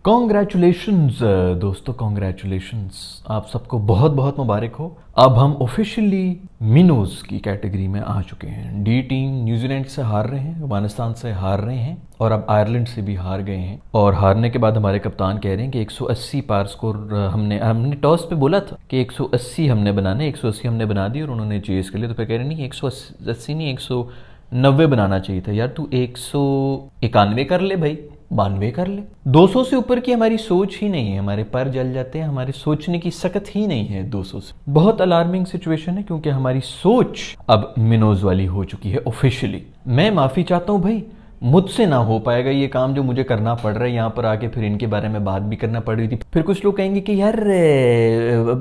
Congratulations दोस्तों, congratulations. आप सबको बहुत बहुत मुबारक हो। अब हम ऑफिशियली मिनोज की कैटेगरी में आ चुके हैं। डी टीम न्यूजीलैंड से हार रहे हैं, अफगानिस्तान से हार रहे हैं और अब आयरलैंड से भी हार गए हैं। और हारने के बाद हमारे कप्तान कह रहे हैं कि 180 पार स्कोर हमने टॉस पे बोला था कि 180 हमने बनाने, 180 हमने बना दी और उन्होंने चेस कर लिया। तो फिर कह रहे नहीं 180 नहीं 190 बनाना चाहिए था। यार तू 191 कर ले भाई, 92 कर ले। 200 से ऊपर की हमारी सोच ही नहीं है, हमारे पैर जल जाते हैं, हमारे सोचने की सकत ही नहीं है 200 से। बहुत अलार्मिंग सिचुएशन है क्योंकि हमारी सोच अब मिनोज वाली हो चुकी है ऑफिशियली। मैं माफी चाहता हूं भाई, मुझसे ना हो पाएगा ये काम जो मुझे करना पड़ रहा है। यहाँ पर आके फिर इनके बारे में बात भी करना पड़ रही थी। फिर कुछ लोग कहेंगे कि यार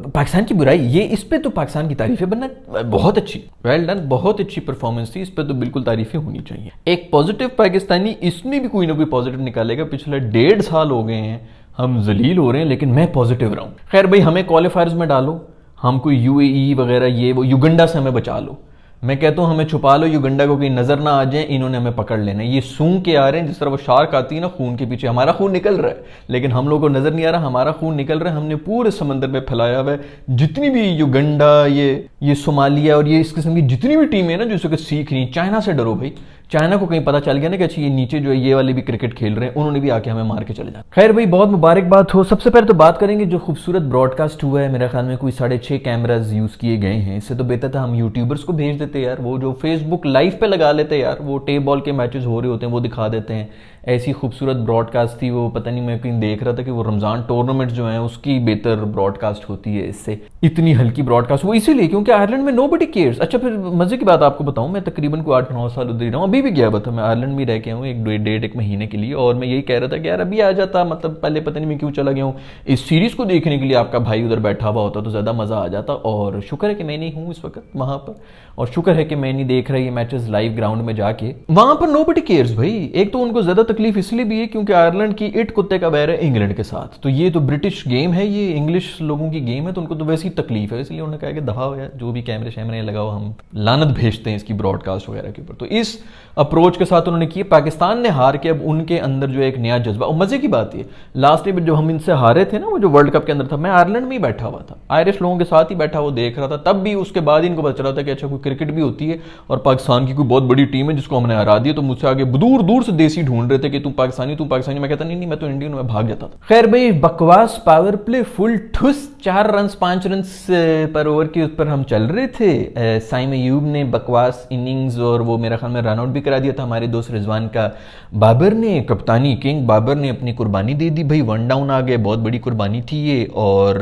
पाकिस्तान की बुराई, ये इस पे तो पाकिस्तान की तारीफें बनना बहुत अच्छी, वेल डन, बहुत अच्छी परफॉर्मेंस थी, इस पे तो बिल्कुल तारीफें होनी चाहिए। एक पॉजिटिव पाकिस्तानी इसमें भी कोई ना कोई पॉजिटिव निकालेगा। पिछले 1.5 साल हो गए हैं हम जलील हो रहे हैं, लेकिन मैं पॉजिटिव रहूं। खैर भाई, हमें क्वालिफायर्स में डालो, हम कोई यूएई वगैरह ये वो, युगंडा से हमें बचा लो। मैं कहता हूं हमें छुपा लो, युगंडा को कहीं नजर ना आ जाए, इन्होंने हमें पकड़ लेना है। ये सूंघ के आ रहे हैं जिस तरह वो शार्क आती है ना खून के पीछे। हमारा खून निकल रहा है लेकिन हम लोगों को नजर नहीं आ रहा, हमारा खून निकल रहा है। हमने पूरे समंदर में फैलाया हुआ है जितनी भी युगंडा, ये सोमालिया और ये इस किस्म की जितनी भी टीमें ना जिसको सीख रही। चाइना से डरो भाई, चाइना को कहीं पता चल गया ना कि अच्छा ये नीचे जो है ये वाले भी क्रिकेट खेल रहे हैं, उन्होंने भी आके हमें मार के चले जाना। खैर भाई, बहुत मुबारकबाद हो। सबसे पहले तो बात करेंगे जो खूबसूरत ब्रॉडकास्ट हुआ है। मेरे ख्याल में कोई 6.5 कैमराज यूज किए गए हैं। इससे तो बेहतर था हम यूट्यूबर्स को भेज देते यार, वो जो फेसबुक लाइव पे लगा लेते यार, वो टेप बॉल के मैचेस हो रहे होते हैं वो दिखा देते हैं। ऐसी खूबसूरत ब्रॉडकास्ट थी वो, पता नहीं मैं कहीं देख रहा था कि वो रमजान टूर्नामेंट जो है उसकी बेहतर ब्रॉडकास्ट होती है इससे। इतनी हल्की ब्रॉडकास्ट वो इसीलिए क्योंकि आयरलैंड में नोबडी केयर्स। अच्छा फिर मजे की बात आपको बताऊं, मैं तकरीबन को 8-9 साल उधर ही रहा हूं, अभी भी गया था। मैं आयरलैंड में रह के हूँ एक महीने के लिए, और मैं यही कह रहा था कि यार अभी आ जाता, मतलब पहले पता नहीं मैं क्यों चला गया हूँ। इस सीरीज को देखने के लिए आपका भाई उधर बैठा हुआ होता तो ज्यादा मजा आ जाता। और शुक्र है कि मैं नहीं हूँ इस वक्त वहां पर, और शुक्र है कि मैं नहीं देख रहा ये मैचेस लाइव ग्राउंड में जाके। वहां पर नोबडी केयर्स भाई। एक तो उनको ज्यादा तकलीफ इसलिए भी है क्योंकि आयरलैंड की इट कुत्ते का बैर है इंग्लैंड के साथ, तो ये तो ब्रिटिश गेम है, ये इंग्लिश लोगों की गेम है, तो उनको तो वैसी तकलीफ है। इसलिए उन्होंने कहा कि दफा हो यार, जो भी कैमरे शैमरे लगाओ, हम लानत भेजते हैं इसकी ब्रॉडकास्ट वगैरह के ऊपर। तो इस अप्रोच के साथ उन्होंने किया। पाकिस्तान ने हार के अब उनके अंदर जो एक नया जज्बा, और मजे की बात है लास्ट ईयर जब हम इनसे हारे थे ना, वो जो वर्ल्ड कप के अंदर था, मैं आयरलैंड में ही बैठा हुआ था, आयरिश लोगों के साथ ही बैठा वो देख रहा था। तब भी उसके बाद इनको पता चला था कि अच्छा कोई क्रिकेट भी होती है और पाकिस्तान की कोई बहुत बड़ी टीम है जिसको हमने हरा दिया। तो मुझसे आगे दूर दूर से देसी ढूंढ रहे थे कि तू पाकिस्तानी। मैं कहता नहीं मैं तो इंडियन, मैं भाग जाता था। खैर भाई, बकवास पावर प्ले फुल ठुस, 4 रन 5 रन पर ओवर के ऊपर हम चल रहे थे। साइम अयूब ने बकवास इनिंग्स और वो मेरा ख्याल में रन आउट भी करा दिया था हमारे दोस्त रिजवान का। बाबर ने, कप्तानी किंग बाबर ने अपनी कुर्बानी दे दी भाई, 1 डाउन आ गए, बहुत बड़ी कुर्बानी थी ये। और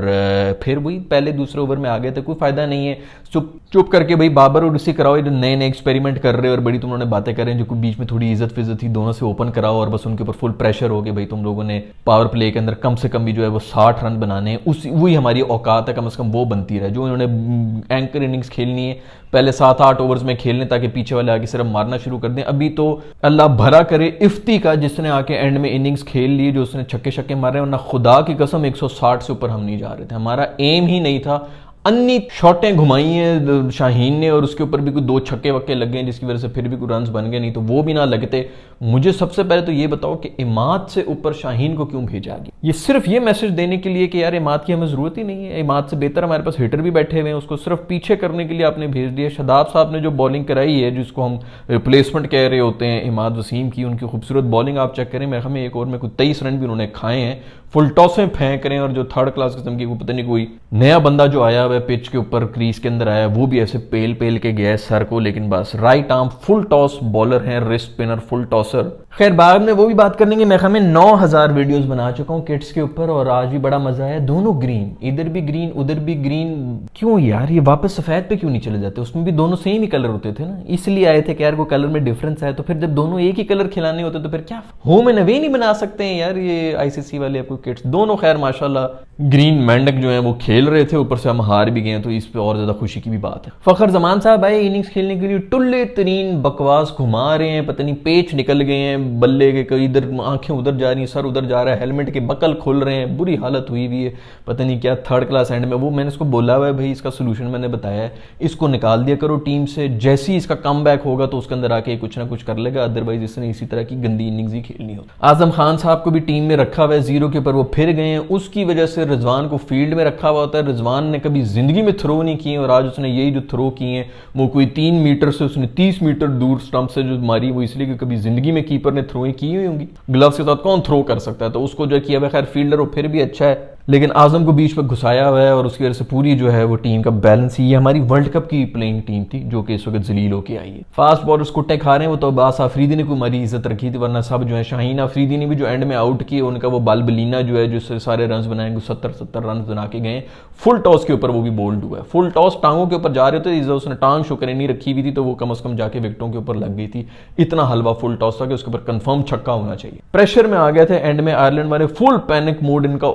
फिर वही पहले दूसरे ओवर में आ गए थे, कोई फायदा नहीं है चुप करके भाई बाबर और उसी कराओ। नए नए एक्सपेरिमेंट कर रहे हो और बड़ी तुम लोगों ने बातें कर रहे हैं, जो बीच में थोड़ी इज्जत फिज्जत थी दोनों से ओपन कराओ और बस उनके ऊपर फुल प्रेशर हो गया भाई तुम लोगों ने पावर प्ले के अंदर कम से कम भी जो है वो 60 रन बनाने, वही हमारी औकात है, कम से कम वो बनती रहे। जो इन्होंने एंकर इनिंग्स खेलनी है पहले 7-8 ओवर्स में खेलने ताकि पीछे वाले आगे सिर्फ मारना शुरू कर दें। अभी तो अल्लाह भरा करे इफ्ती का जिसने आके एंड में इनिंग्स खेल लिए, जो उसने छक्के छक्के मारे, वरना खुदा की कसम 160 से ऊपर हम नहीं जा रहे थे। हमारा एम ही नहीं था। अन्नी शॉटें घुमाई हैं शाहीन ने और उसके ऊपर भी कोई 2 छक्के वक्के लग गए जिसकी वजह से फिर भी कोई रन्स बन गए, नहीं तो वो भी ना लगते। मुझे सबसे पहले तो ये बताओ कि इमाद से ऊपर शाहीन को क्यों भेजा गया? ये सिर्फ ये मैसेज देने के लिए कि यार इमाद की हमें जरूरत ही नहीं है, इमाद से बेहतर हमारे पास हिटर भी बैठे हुए हैं, उसको सिर्फ पीछे करने के लिए आपने भेज दिया। शदाब साहब ने जो बॉलिंग कराई है, जिसको हम रिप्लेसमेंट कह रहे होते हैं इमाद वसीम की, उनकी खूबसूरत बॉलिंग आप चेक करें। मेरे हमें एक ओवर में कोई 23 रन भी उन्होंने खाए हैं, फुल टॉसें फेंक रहे हैं। और जो थर्ड क्लास किस्म की पता नहीं कोई नया बंदा जो आया हुआ है पिच के ऊपर क्रीज के अंदर आया, वो भी ऐसे पेल पेल के गया सर को, लेकिन बस right arm full toss bowler है, रिस्ट स्पिनर फुल टॉसर। खैर बाद में वो भी बात करने की, मैं हमें 9000 वीडियोस बना चुका हूँ किड्स के ऊपर और आज भी बड़ा मजा आया। दोनों ग्रीन, इधर भी ग्रीन उधर भी ग्रीन। क्यों यार ये वापस सफेद पे क्यों नहीं चले जाते? उसमें भी दोनों सेम ही कलर होते थे ना, इसलिए आए थे कि यार को कलर में डिफरेंस है। तो फिर जब दोनों एक ही कलर खिलाने होते तो फिर क्या होम एंड अवे नहीं बना सकते हैं यार ये आईसीसी वाले आपको किड्स दोनों? खैर माशाल्लाह ग्रीन मेंढक जो है वो खेल रहे थे, ऊपर से हम हार भी गए, तो इस पे और ज्यादा खुशी की भी बात है। फखर जमान साहब आए इनिंग्स खेलने के लिए, टुल्ले तरीन बकवास घुमा रहे हैं, पता नहीं पेच निकल जल गए हैं, बल्ले के कई इधर आंखें उधर जा रही हैं, सर उधर जा रहा है, हेलमेट के बकल खुल रहे हैं, बुरी हालत हुई हुई है, पता नहीं क्या थर्ड क्लास एंड में। वो मैंने इसको बोला हुआ है भाई, इसका सोल्यूशन मैंने बताया है, इसको निकाल दिया करो टीम से, जैसे ही इसका कम बैक होगा तो उसके अंदर आके कुछ ना कुछ कर लेगा, अदरवाइज इसने इसी तरह की गंदी इनिंग्स ही खेलनी हो। आजम खान साहब को भी टीम में रखा हुआ है 0 के ऊपर, वो फिर गए हैं, उसकी वजह से रिजवान को फील्ड में रखा हुआ होता है। रिजवान ने कभी जिंदगी में थ्रो नहीं किए और आज उसने यही जो थ्रो किए हैं वो कोई 3 मीटर से उसने 30 मीटर दूर स्टंप से जो मारी, वो इसलिए कि कभी जिंदगी में कीपर ने थ्रो ही की हुई होंगी। ग्लव्स के साथ कौन थ्रो कर सकता है, तो उसको जो किया हुआ, खैर फील्डर वो फिर भी अच्छा है, लेकिन आजम को बीच में घुसाया हुआ है और उसकी वजह से पूरी जो है वो टीम का बैलेंस ही। ये हमारी वर्ल्ड कप की प्लेइंग टीम थी जो कि इस वक्त जलील होके आई है। फास्ट बॉलर्स कुट्टे खा रहे हैं, वो तो अब्बास आफरीदी ने कोई हमारी इज्जत रखी थी, वरना सब जो है, शाहीन आफरीदी ने भी जो एंड में आउट किए, उनका वो बालबलीना जो है जो सारे रन बनाएंगे 70 रन बना के गए, फुल टॉस के ऊपर वो भी बोल्ड हुआ है। फुल टॉस टांगों के ऊपर जा रहे थे, उसने टांग शुक्र नहीं रखी हुई थी तो वो कम से कम जाके विकेटों के ऊपर लग गई थी। इतना हलवा फुल टॉस था कि उसके ऊपर कंफर्म छक्का होना चाहिए। प्रेशर में आ गए थे एंड में, आयरलैंड वाले फुल पैनिक मोड इनका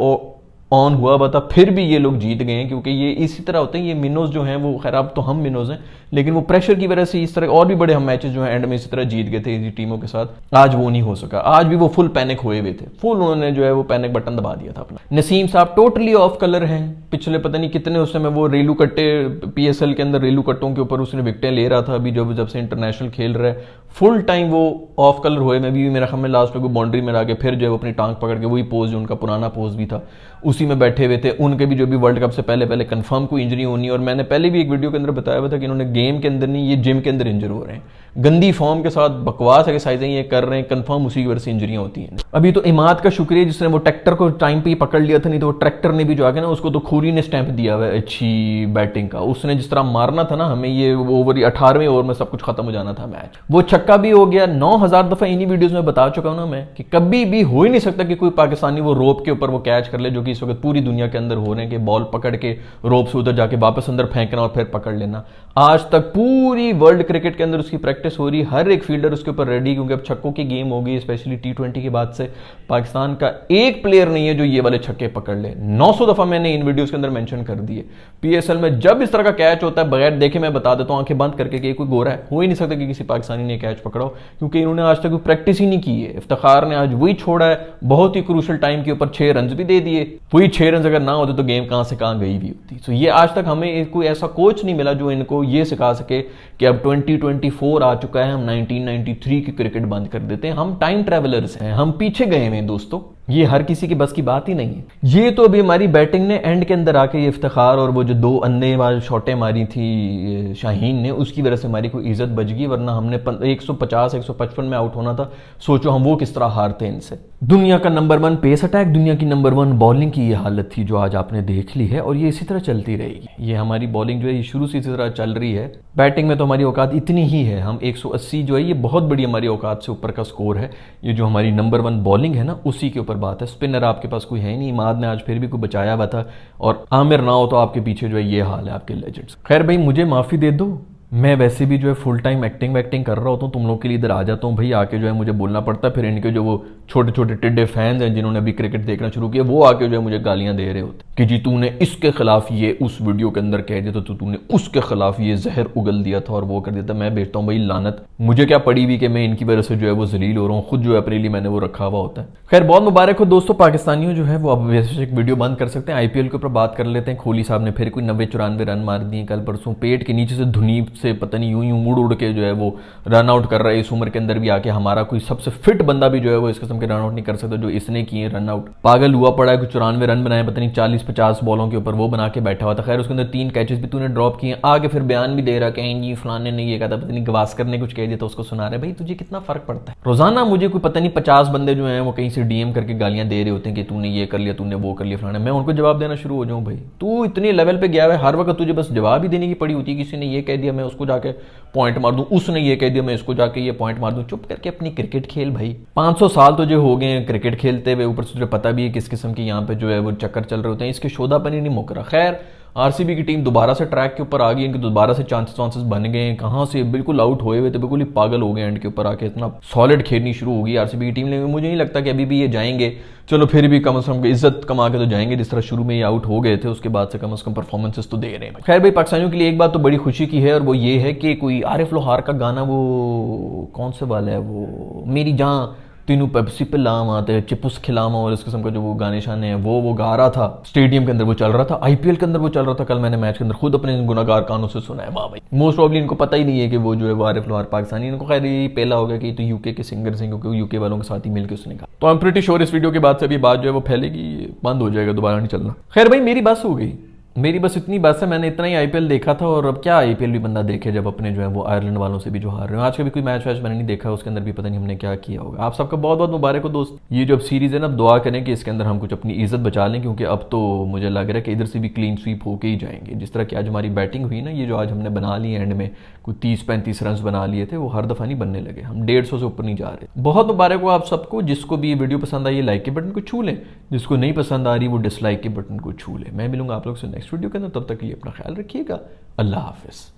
ऑन हुआ बता, फिर भी ये लोग जीत गए हैं, क्योंकि ये इसी तरह होते हैं ये मिनोज जो हैं वो, खैर अब तो हम मिनोज हैं, लेकिन वो प्रेशर की वजह से इस तरह और भी बड़े हम मैचेस जो हैं एंड में इसी तरह जीत गए थे इसी टीमों के साथ। आज वो नहीं हो सका, आज भी वो फुल पैनिक हुए हुए थे, फुल उन्होंने जो है वो पैनिक बटन दबा दिया था अपना। नसीम साहब टोटली ऑफ कलर हैं, पिछले पता नहीं कितने उस समय वो रेलू कट्टे PSL के अंदर रेलू कट्टों के ऊपर उसने विकेटें ले रहा था, अभी जब से इंटरनेशनल खेल रहा है फुल टाइम वो ऑफ कलर हुए। मैं भी मेरा ख्याल में लास्ट में को बाउंड्री में आके फिर जो है अपनी टांग पकड़ के वही पोज जो उनका पुराना पोज भी था उसी में बैठे हुए थे। उनके भी जो भी वर्ल्ड कप से पहले कंफर्म कोई इंजरी होनी, और मैंने पहले भी एक वीडियो के अंदर बताया हुआ था कि इन्होंने गेम के अंदर नहीं, ये जिम के अंदर इंजर हो रहे हैं, गंदी फॉर्म के साथ बकवास एक्सरसाइजें ये कर रहे हैं, कंफर्म उसी की वजह से इंजरियां होती हैं। अभी तो इमाद का शुक्रिया जिसने वो ट्रैक्टर को टाइम पे ही पकड़ लिया था, नहीं तो वो ट्रैक्टर ने भी जो आके ना उसको तो खूरी ने स्टैंप दिया हुआ है अच्छी बैटिंग का। उसने जिस तरह मारना था ना हमें, ये ओवर 18वें ओवर में सब कुछ खत्म हो जाना था मैच। वो छक्का भी हो गया, 9000 दफा इन्हीं वीडियोस में बता चुका हूं ना मैं कि कभी भी हो ही नहीं सकता कि कोई पाकिस्तानी वो रोप के ऊपर वो कैच कर ले, जो कि इस वक्त पूरी दुनिया के अंदर हो रहे हैं कि बॉल पकड़ के रोप से उधर जाके वापस अंदर फेंकना और फिर पकड़ लेना। आज तक पूरी वर्ल्ड क्रिकेट के अंदर उसकी प्रैक्टिस हो रही, हर एक फील्डर उसके ऊपर रेडी, क्योंकि अब छक्कों की गेम हो गई, स्पेशली T20 के बाद से पाकिस्तान का एक प्लेयर नहीं है जो ये वाले छक्के पकड़ ले। 900 दफा मैंने इन वीडियोस के अंदर मेंशन कर दिए। PSL में जब इस तरह का कैच होता है, बगैर देखे मैं बता देता हूं आंखें बंद करके कि कोई गोरा है, हो ही नहीं सकता कि किसी पाकिस्तानी ने कैच पकड़ा हो, क्योंकि इन्होंने आज तक प्रैक्टिस ही नहीं की है। इफ्तिखार ने आज वही छोड़ा है, बहुत ही क्रूशल टाइम के ऊपर 6 रन भी दे दिए, वही 6 रन अगर ना होते तो गेम कहां से कहां गई भी होती। तो ये आज तक हमें कोई ऐसा कोच नहीं मिला जो इनको ये सिखा सके कि अब 2024 आ चुका है, हम 1993 की क्रिकेट बंद कर देते हैं, हम टाइम ट्रैवलर्स हैं, हम पीछे गए हैं दोस्तों। ये हर किसी की बस की बात ही नहीं है। ये तो अभी हमारी बैटिंग ने एंड के अंदर आके ये इफ्तिखार और वो जो 2 अन्ने वाली शॉटें मारी थी शाहीन ने, उसकी वजह से हमारी कोई इज्जत बच गई, वरना हमने 150-155 में आउट होना था। सोचो हम वो किस तरह हारते इनसे। दुनिया का नंबर 1 पेस अटैक, दुनिया की नंबर 1 बॉलिंग की ये हालत थी जो आज आपने देख ली है, और ये इसी तरह चलती रहेगी। ये हमारी बॉलिंग जो है ये शुरू से इसी तरह चल रही है। बैटिंग में तो हमारी औकात इतनी ही है, हम 180 जो है ये बहुत बड़ी हमारी औकात से ऊपर का स्कोर है। ये जो हमारी नंबर 1 बॉलिंग है ना, उसी के ऊपर बात है। स्पिनर आपके पास कोई है ही नहीं, इमाद ने आज फिर भी कोई बचाया हुआ था, और आमिर ना हो तो आपके पीछे जो है ये हाल है आपके लेजेंड्स। खैर भाई मुझे माफ़ी दे दो, मैं वैसे भी जो है फुल टाइम एक्टिंग कर रहा होता हूँ, तुम लोग के लिए इधर आ जाता हूँ भाई, आके जो है मुझे बोलना पड़ता है, फिर इनके जो वो छोटे छोटे टिड्डे फैंस हैं जिन्होंने अभी क्रिकेट देखना शुरू किया, वो आके जो है मुझे गालियां दे रहे होते कि जी तूने इसके खिलाफ ये उस वीडियो के अंदर कह दिया था, तो तूने उसके खिलाफ ये जहर उगल दिया था और वो कर दिया था। मैं भेजता हूँ भाई लानत, मुझे क्या पड़ी हुई कि मैं इनकी वजह से जो है वो जलील हो रहा हूँ, खुद जो है अपने लिए मैंने वो रखा हुआ होता है। खैर बहुत मुबारक हो दोस्तों पाकिस्तानियों, जो है वो अब वैसे एक वीडियो बंद कर सकते हैं। IPL के ऊपर बात कर लेते हैं। कोहली साहब ने फिर कोई 90-94 रन मार दिए कल परसों, पेट के नीचे से धुनी से पता नहीं यूं मुड़ उड़ के जो है वो रन आउट कर रहा है। इस उम्र के अंदर भी आके हमारा कोई सबसे फिट बंदा भी जो है वो इस किस्म के रन आउट नहीं कर सकता जो इसने किए रन आउट। पागल हुआ पड़ा है, कुछ 94 रन बनाए पता नहीं 40-50 बॉलों के ऊपर, वो बना के बैठा हुआ था। खैर उसके अंदर 3 कैचेस भी तूने ड्रॉप किए, आगे फिर बयान भी दे रहा कहीं जी फलाने ने ये कहा था, पता नहीं गवास्कर ने कुछ कह दिया था, उसको सुना रहे। भाई तुझे कितना फर्क पड़ता है? रोजाना मुझे कोई पता नहीं 50 बंदे जो हैं वो कहीं से DM करके गालियां दे रहे होते हैं कि तूने ये कर लिया, तूने वो कर लिया फलाना। मैं उनको जवाब देना शुरू हो जाऊं, भाई तू इतने लेवल पे गया है, हर वक्त तुझे बस जवाब ही देने की पड़ी होती है। किसी ने ये कह दिया मैं उसको जाके पॉइंट मार दूं, उसने ये कह दिया मैं इसको जाके ये पॉइंट मार दूं। चुप करके अपनी क्रिकेट खेल भाई। 500 साल तुझे हो गए क्रिकेट खेलते हुए, ऊपर से तुझे पता भी है किस किस्म की यहाँ पे जो है वो चक्कर चल रहे होते हैं, इसके शोधापन ही नहीं मुक रहा। खैर आरसीबी की टीम दोबारा से ट्रैक के ऊपर आ गई, इनके दोबारा से चांसेस बन गए। कहाँ से बिल्कुल आउट हुए हुए थे, बिल्कुल ही पागल हो गए एंड के ऊपर आके, इतना सॉलिड खेलनी शुरू होगी आरसीबी की टीम। लेकिन मुझे नहीं लगता कि अभी भी ये जाएंगे, चलो फिर भी कम से कम इज्जत कमा के तो जाएंगे। जिस तरह शुरू में ये आउट हो गए थे, उसके बाद से कम परफॉर्मेंसेस तो दे रहे हैं। खैर भाई, पाकिस्तानियों के लिए एक बात तो बड़ी खुशी की है, और वो ये है कि कोई आरिफ लोहार का गाना, वो कौन से वाला है, वो मेरी जान तीनों पेप्सी पे लाम आते चिपुस खिलामा और इस किस्म का जो वो गाने शाने हैं, वो गा रहा था स्टेडियम के अंदर, वो चल रहा था आईपीएल के अंदर, वो चल रहा था कल। मैंने मैच के अंदर खुद अपने गुनाहगार कानों से सुना है। वाह भाई, मोस्ट प्रॉब्ली इनको पता ही नहीं है कि वो जो है वो आरिफ लोहार पाकिस्तानी, इनको खैर ये पहला हो गया कि तो यूके के सिंगर से, क्योंकि यूके वालों के साथ ही मिलकर उसने कहा। तो आई एम प्रीटी श्योर इस वीडियो के बाद से भी बात जो है वो फैलेगी, बंद हो जाएगा, दोबारा नहीं चलना। खैर भाई, मेरी बस हो गई, मेरी बस इतनी बात है। मैंने इतना ही आईपीएल देखा था, और अब क्या आईपीएल भी बंदा देखे जब अपने जो है वो आयरलैंड वालों से भी जो हार रहे हो। आज का भी कोई मैच वैच मैंने नहीं देखा, उसके अंदर भी पता नहीं हमने क्या किया होगा। आप सबका बहुत बहुत मुबारक हो दोस्त। ये जो अब सीरीज है ना, अब दुआ करें कि इसके अंदर हम कुछ अपनी इज्जत बचा लें, क्योंकि अब तो मुझे लग रहा है कि इधर से भी क्लीन स्वीप होके ही जाएंगे। जिस तरह की आज हमारी बैटिंग हुई ना, ये जो आज हमने बना ली एंड में कोई 30-35 रन बना लिए थे, वो हर दफा नहीं बनने लगे। हम 150 से ऊपर नहीं जा रहे। बहुत मुबारक हो आप सबको। जिसको भी ये वीडियो पसंद आई, लाइक के बटन को छू लें, जिसको नहीं पसंद आ रही वो डिसलाइक के बटन को छू लें। मैं मिलूंगा आप लोग से नेक्स्ट वीडियो के अंदर, तब तक के लिए अपना ख्याल रखिएगा। अल्लाह हाफिज़।